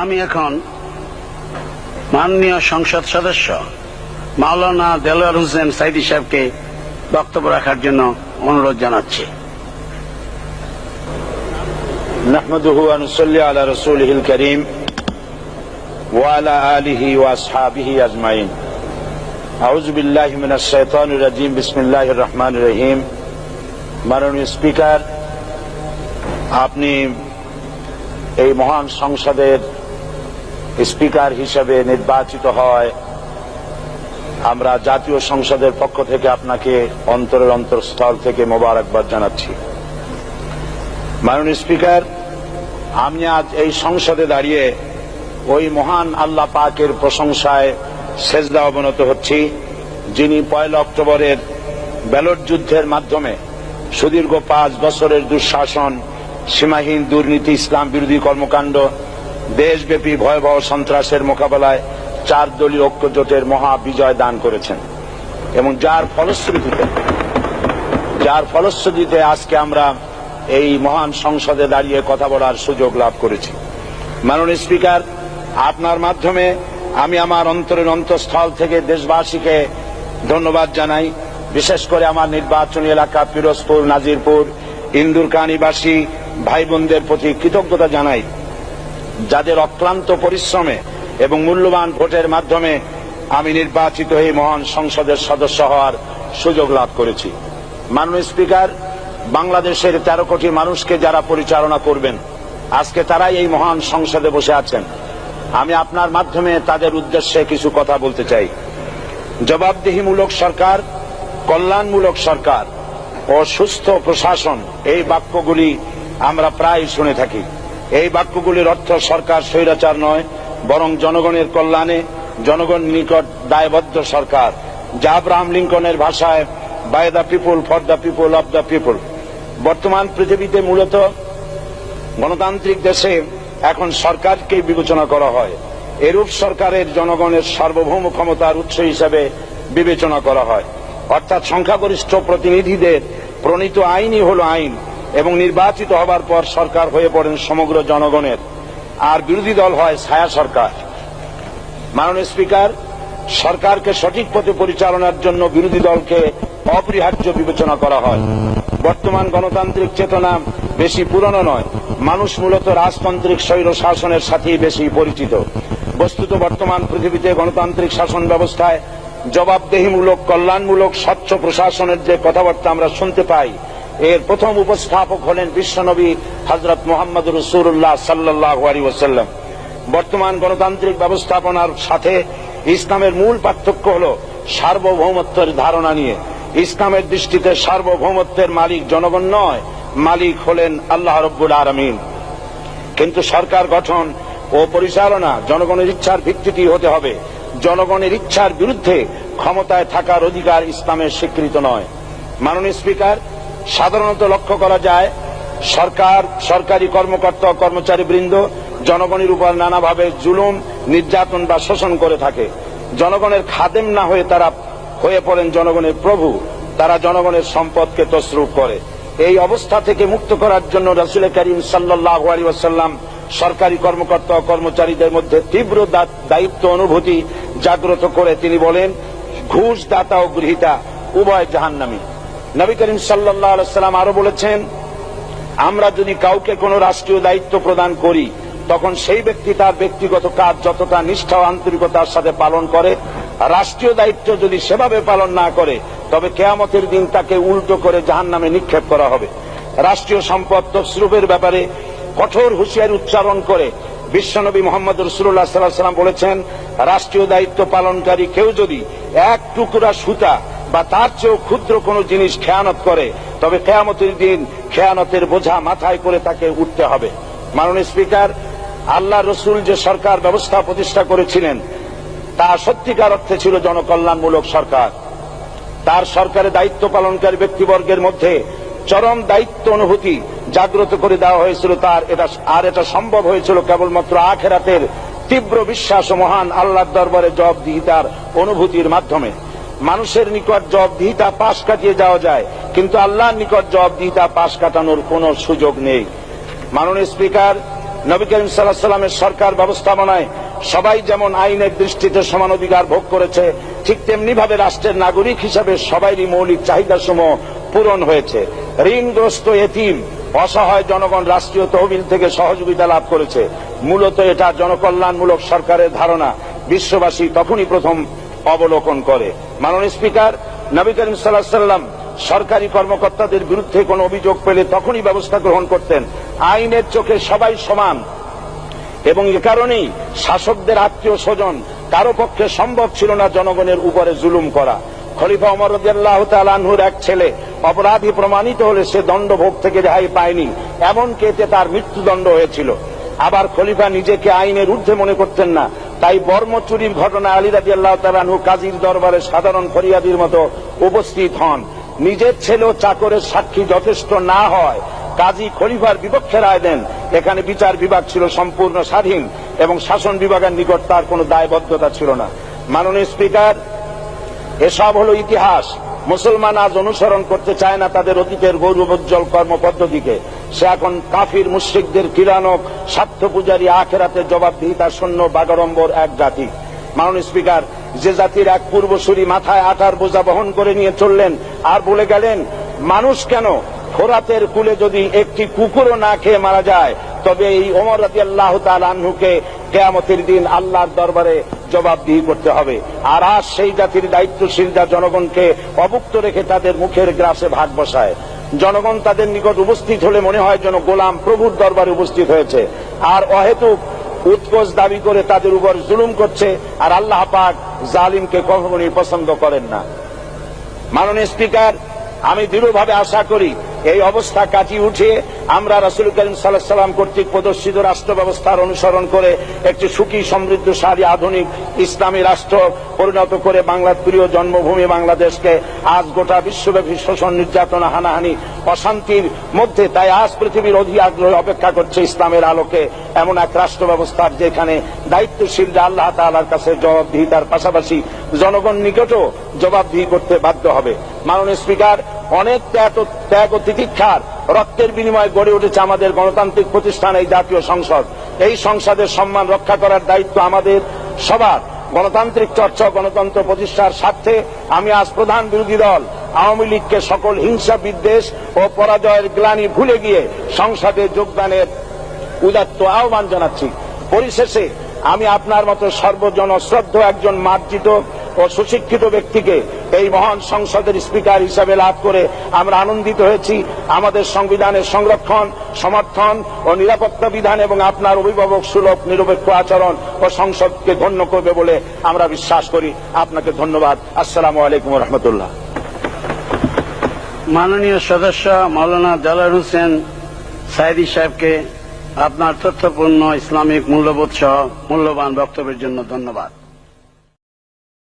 আমি এখন মাননীয় সংসদ সদস্য মাওলানা দেলোয়ার হোসেন সাইদি সাহেবকে বক্তব্য রাখার জন্য অনুরোধ জানাচ্ছি। নাহমাদুহু ওয়া নুসাল্লি আলা রাসূলিহিল কারীম ওয়া আলা আলিহি ওয়া আসহাবিহি আজমাইন। আউযু বিল্লাহি মিনাশ শাইতানির রাজীম। বিসমিল্লাহির রহমানির রহিম। মাননীয় স্পিকার, আপনি এই মহান সংসদের স্পিকার হিসেবে নির্বাচিত হয় আমরা জাতীয় সংসদের পক্ষ থেকে আপনাকে অন্তরের অন্তঃস্থল থেকে মোবারকবাদ জানাচ্ছি। মাননীয় স্পিকার, আমি আজ এই সংসদে দাঁড়িয়ে ওই মহান আল্লাহ পাকের প্রশংসায় সেজদা অবনত হচ্ছি, যিনি 1 অক্টোবরের ব্যালট যুদ্ধের মাধ্যমে সুদীর্ঘ 5 বছরের দুঃশাসন, সীমাহীন দুর্নীতি, ইসলাম বিরোধী কর্মকাণ্ড, দেশব্যাপী ভয়াবহ সন্ত্রাসের মোকাবেলায় 4 দলীয় ঐক্য জোটের মহা বিজয় দান করেছেন এবং যার ফলশ্রুতিতে আজকে আমরা এই মহান সংসদে দাঁড়িয়ে কথা বলার সুযোগ লাভ করেছি। মাননীয় স্পিকার, আপনার মাধ্যমে আমি আমার অন্তরের অন্তঃস্থল থেকে দেশবাসীকে ধন্যবাদ জানাই। বিশেষ করে আমার নির্বাচনী এলাকা পিরোজপুর, নাজিরপুর, ইন্দুরকানীবাসী ভাই বোনদের প্রতি কৃতজ্ঞতা জানাই, যাদের অক্লান্ত পরিশ্রমে এবং মূল্যবান ভোটের মাধ্যমে আমি নির্বাচিত হয়ে মহান সংসদের সদস্য হওয়ার সুযোগ লাভ করেছি। মাননীয় স্পিকার, বাংলাদেশের 13 কোটি মানুষকে যারা পরিচালনা করবেন, আজকে তারাই এই মহান সংসদে বসে আছেন। আমি আপনার মাধ্যমে তাদের উদ্দেশ্যে কিছু কথা বলতে চাই। জবাবদিহিমূলক সরকার, কল্যাণমূলক সরকার ও সুস্থ প্রশাসন, এই বাক্যগুলি আমরা প্রায় শুনে থাকি। এই বাক্যগুলির অর্থ সরকার স্বৈরাচার নয়, বরং জনগণের কল্যাণে জনগণ নিকট দায়বদ্ধ সরকার, যা আব্রাহাম লিঙ্কনের ভাষায় by the people, for the people, of the people. বর্তমান পৃথিবীতে মূলত গণতান্ত্রিক দেশে এখন সরকারকে বিবেচনা করা হয়। এরূপ সরকারের জনগণের সার্বভৌম ক্ষমতার উৎস হিসেবে বিবেচনা করা হয়, অর্থাৎ সংখ্যাগরিষ্ঠ প্রতিনিধিদের প্রণীত আইনই হল আইন এবং নির্বাচিত হবার পর সরকার হয়ে পড়েন সমগ্র জনগণের, আর বিরোধী দল হয় ছায়া সরকার। মাননীয় স্পিকার, সরকারকে সঠিক পথে পরিচালনার জন্য বিরোধী দলকে অপরিহার্য বিবেচনা করা হয়। বর্তমান গণতান্ত্রিক চেতনা বেশি পুরনো নয়, মানুষ মূলত রাজতান্ত্রিক স্বৈর শাসনের সাথেই বেশি পরিচিত। বস্তুত বর্তমান পৃথিবীতে গণতান্ত্রিক শাসন ব্যবস্থায় জবাবদিহিমূলক, কল্যাণমূলক, স্বচ্ছ প্রশাসনের যে কথাবার্তা আমরা শুনতে পাই, এর প্রথম উপস্থাপক হলেন বিশ্বনবী হযরত মুহাম্মদ রাসূলুল্লাহ সাল্লাল্লাহু আলাইহি ওয়াসাল্লাম। বর্তমান গণতান্ত্রিক ব্যবস্থাপনার সাথে ইসলামের মূল পার্থক্য হল সার্বভৌমত্বের ধারণা নিয়ে। ইসলামের দৃষ্টিতে সার্বভৌমত্বের মালিক জনগণ নয়, মালিক হলেন আল্লাহ রাব্বুল আলামিন। কিন্তু সরকার গঠন ও পরিচালনা জনগণের ইচ্ছার ভিত্তিতে হতে হবে। জনগণের ইচ্ছার বিরুদ্ধে ক্ষমতায় থাকার অধিকার ইসলামের স্বীকৃত নয়। মাননীয় স্পিকার, সাধারণত লক্ষ্য করা যায় সরকার, সরকারি কর্মকর্তা, কর্মচারী বৃন্দ জনগণের উপর নানাভাবে জুলুম, নির্যাতন বা শোষণ করে থাকে। জনগণের খাদেম না হয়ে তারা হয়ে পড়েন জনগণের প্রভু। তারা জনগণের সম্পদকে তসরুপ করে। এই অবস্থা থেকে মুক্ত করার জন্য রাসূল করিম সাল্লাল্লাহু আলাইহি ওয়াসাল্লাম সরকারি কর্মকর্তা ও কর্মচারীদের মধ্যে তীব্র দায়িত্ব অনুভূতি জাগ্রত করে তিনি বলেন, ঘুষ দাতা ও গৃহীতা উভয় জাহান্নামী। নবী করিম সাল্লাল্লাহু আলাইহি ওয়াসাল্লাম আরো বলেছেন, আমরা যদি কাউকে কোনো রাষ্ট্রীয় দায়িত্ব প্রদান করি, তখন সেই ব্যক্তি তার ব্যক্তিগত কাজ যতটা নিষ্ঠা ও আন্তরিকতার সাথে পালন করে, রাষ্ট্রীয় দায়িত্ব যদি সেভাবে পালন না করে, তবে কিয়ামতের দিন তাকে উল্টো করে জাহান্নামে নিক্ষেপ করা হবে। রাষ্ট্রীয় সম্পদ তসরুপের ব্যাপারে কঠোর হুঁশিয়ারি উচ্চারণ করে বিশ্বনবী মুহাম্মদ রাসূলুল্লাহ সাল্লাল্লাহু আলাইহি ওয়াসাল্লাম বলেছেন, রাষ্ট্রীয় দায়িত্ব পালনকারী কেউ যদি 1 টুকরা সুতা বা তার চেয়েও ক্ষুদ্র কোনো জিনিস খেয়ানত করে, তবে কিয়ামতের দিন খেয়ানতের বোঝা মাথায় করে তাকে উঠতে হবে। মাননীয় স্পিকার, আল্লাহ রসুল যে সরকার ব্যবস্থা প্রতিষ্ঠা করেছিলেন, তা সত্যিকার অর্থে ছিল জনকল্যাণমূলক সরকার। তার সরকারে দায়িত্ব পালনকারী ব্যক্তিবর্গের মধ্যে চরম দায়িত্ব অনুভূতি জাগ্রত করে দেওয়া হয়েছিল। এটা সম্ভব হয়েছিল কেবলমাত্র আখিরাতের তীব্র বিশ্বাস ও মহান আল্লাহর দরবারে জবাবদিহিতার অনুভূতির মাধ্যমে। মানুষের নিকট জবাবদিহিতা পাশ কাটিয়ে যাওয়া যায়, কিন্তু আল্লাহর নিকট জবাবদিহিতা পাশ কাটানোর কোনো সুযোগ নেই। মাননীয় স্পিকার, নবী করিম সাল্লাল্লাহু আলাইহি ওয়াসাল্লামের সরকার ব্যবস্থাপনায় সবাই যেমন আইনের দৃষ্টিতে সমান অধিকার ভোগ করেছে, ঠিক তেমনি ভাবে রাষ্ট্রের নাগরিক হিসাবে সবারই মৌলিক চাহিদাসমূহ পূরণ হয়েছে। ঋণগ্রস্ত এতিম অসহায় জনগণ রাষ্ট্রীয় তহবিল থেকে সহযোগিতা লাভ করেছে। মূলত এটা জনকল্যাণমূলক সরকারের ধারণা বিশ্ববাসী তখনই প্রথম অবলোকন করে। মাননীয় স্পিকার, নবী করিম সাল্লাল্লাহু আলাইহি ওয়াসাল্লাম সরকারি কর্মকর্তাদের বিরুদ্ধে কোনো অভিযোগ পেলে তখনই ব্যবস্থা গ্রহণ করতেন। আইনের চোখে সবাই সমান এবং এ কারণেই শাসকদের আত্মীয় স্বজন কারো পক্ষে সম্ভব ছিল না জনগণের উপরে জুলুম করা। খলিফা ওমর রাদিয়াল্লাহু তাআলা আনহুর এক ছেলে অপরাধী প্রমাণিত হলে সে দণ্ডভোগ থেকে রেহাই পায়নি, এমনকি এতে তার মৃত্যুদণ্ড হয়েছিল। আবার খলিফা নিজেকে আইনের ঊর্ধ্বে মনে করতেন না, তাই বর্ম চুরির ঘটনা আলী রাদিয়াল্লাহু তাআলা আনহু কাজীর দরবারে সাধারণ ফরিয়াদির মতো উপস্থিত হন। নিজের ছেলে ও চাকরের সাক্ষী যথেষ্ট না হয় কাজী খলিফার বিপক্ষে রায় দেন। এখানে বিচার বিভাগ ছিল সম্পূর্ণ স্বাধীন এবং শাসন বিভাগের নিকট তার কোনো দায়বদ্ধতা ছিল না। মাননীয় স্পিকার, এসব হলো ইতিহাস। মুসলমান আজ অনুসরণ করতে চায় না তাদের অতীতের গৌরবোজ্জ্বল কর্মপদ্ধতিকে। সে এখন কাফির মুশরিকদের কিরানক স্বার্থ পূজারী আখেরাতে জবাবদিহিতা শূন্য বাগাড়ম্বর এক জাতি। মাননীয় স্পিকার, যে জাতির এক পূর্বসূরি মাথায় আটার বোঝা বহন করে নিয়ে চললেন আর বলে গেলেন, মানুষ কেন ফোরাতের কূলে যদি একটি কুকুরও না খেয়ে মারা যায়, তবে এই ওমর রাদিয়াল্লাহু তাআলা আনহুকে কিয়ামতের দিন আল্লাহর দরবারে জবাবদিহি করতে হবে। আর আজ সেই জাতির দায়িত্বশীলরা জনগণকে অভুক্ত রেখে তাদের মুখের গ্রাসে ভাগ বসায়। জনগণ তাদের নিকট উপস্থিত হলে মনে হয় যেন গোলাম প্রভুর দরবারে উপস্থিত হয়েছে, আর অহেতুক উৎকোচ দাবি করে তাদের উপর জুলুম করছে। আর আল্লাহ পাক জালিমকে কখনোই পছন্দ করেন না। মাননীয় স্পিকার, আমি দৃঢ়ভাবে আশা করি এই অবস্থা কাটিয়ে উঠিয়ে আমরা রাসূল করিম সাল্লাল্লাহু আলাইহি ওয়াসাল্লাম কর্তৃক প্রদর্শিত রাষ্ট্র ব্যবস্থার অনুসরণ করে একটি সুখী সমৃদ্ধশালী আধুনিক ইসলামী রাষ্ট্র পরিণত করে বাংলার প্রিয় জন্মভূমি বাংলাদেশকে আজ গোটা বিশ্বব্যাপী শোষণ, নির্যাতনা, হানাহানি, অশান্তির মধ্যে, তাই আজ পৃথিবীর অধীর আগ্রহে অপেক্ষা করছে ইসলামের আলোকে এমন এক রাষ্ট্র ব্যবস্থার যেখানে দায়িত্বশীলরা আল্লাহ তাআলার কাছে জবাবদিহিতার পাশাপাশি জনগণ নিকটও জবাবদিহি করতে বাধ্য হবে। মাননীয় স্পিকার, অনেক ত্যাগ ও তিতিক্ষার রক্তের বিনিময়ে গড়ে উঠেছে আমাদের গণতান্ত্রিক প্রতিষ্ঠান এই জাতীয় সংসদ। এই সংসদের সম্মান রক্ষা করার দায়িত্ব আমাদের সবার। গণতান্ত্রিক চর্চা, গণতন্ত্র প্রতিষ্ঠার স্বার্থে আমি আজ প্রধান বিরোধী দল আওয়ামী লীগকে সকল হিংসা, বিদ্বেষ ও পরাজয়ের গ্লানি ভুলে গিয়ে সংসদে যোগদানের উদাত্ত আহ্বান জানাচ্ছি। পরিশেষে আমি আপনার মতো সর্বজন শ্রদ্ধ একজন মার্জিত ও সুশিক্ষিত ব্যক্তিকে এই মহান সংসদের স্পিকার হিসাবে লাভ করে আমরা আনন্দিত হয়েছি। আমাদের সংবিধানের সংরক্ষণ, সমর্থন ও নিরাপত্তা বিধান এবং আপনার অভিভাবক সুলভ নিরপেক্ষ আচরণ ও সংসদকে ধন্য করবে বলে আমরা বিশ্বাস করি। আপনাকে ধন্যবাদ। আসসালামু আলাইকুম ওয়া রাহমাতুল্লাহ। মাননীয় সদস্য মাওলানা দেলোয়ার হোসেন সাঈদী সাহেবকে আপনার তথ্যপূর্ণ ইসলামিক মূল্যবোধ সহ মূল্যবান বক্তব্যের জন্য ধন্যবাদ।